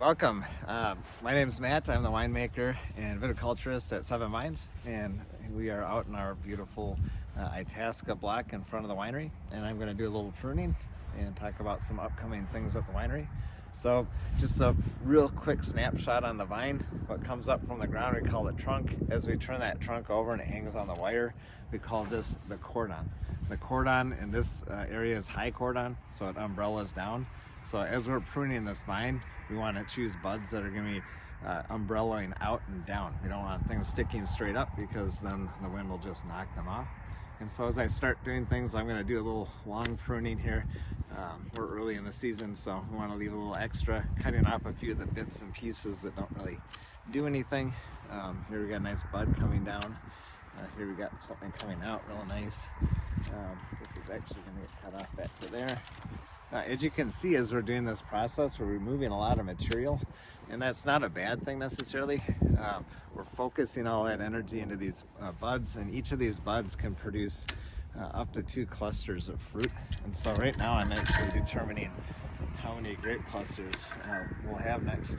Welcome. My name is Matt. I'm the winemaker and viticulturist at Seven Vines, and we are out in our beautiful Itasca block in front of the winery, and I'm going to do a little pruning and talk about some upcoming things at the winery. So just a real quick snapshot on the vine. What comes up from the ground, we call it trunk. As we turn that trunk over and it hangs on the wire, we call this the cordon. The cordon in this area is high cordon, so it umbrellas down. So as we're pruning this vine, we want to choose buds that are going to be umbrellaing out and down. We don't want things sticking straight up because then the wind will just knock them off. And so as I start doing things, I'm going to do a little long pruning here. We're early in the season, so we want to leave a little extra, cutting off a few of the bits and pieces that don't really do anything. Here we got a nice bud coming down. Here we got something coming out real nice. This is actually going to get cut off back to there. As you can see, as we're doing this process, we're removing a lot of material, and that's not a bad thing necessarily. We're focusing all that energy into these buds, and each of these buds can produce up to 2 clusters of fruit. And so right now I'm actually determining how many grape clusters we'll have next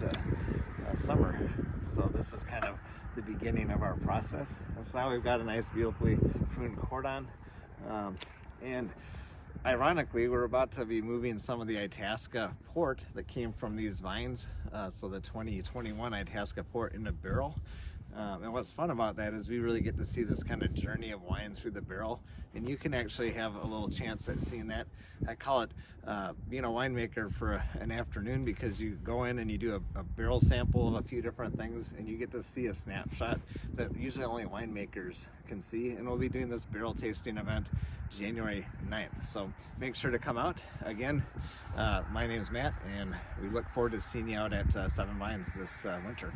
summer. So this is kind of the beginning of our process. And so now we've got a nice beautifully pruned cordon, and ironically, we're about to be moving some of the Itasca port that came from these vines, so the 2021 Itasca port, in a barrel. And what's fun about that is we really get to see this kind of journey of wine through the barrel, and you can actually have a little chance at seeing that. I call it being a winemaker for an afternoon, because you go in and you do a barrel sample of a few different things, and you get to see a snapshot that usually only winemakers can see. And we'll be doing this barrel tasting event January 9th, so make sure to come out. Again, my name is Matt, and we look forward to seeing you out at Seven Vines this winter.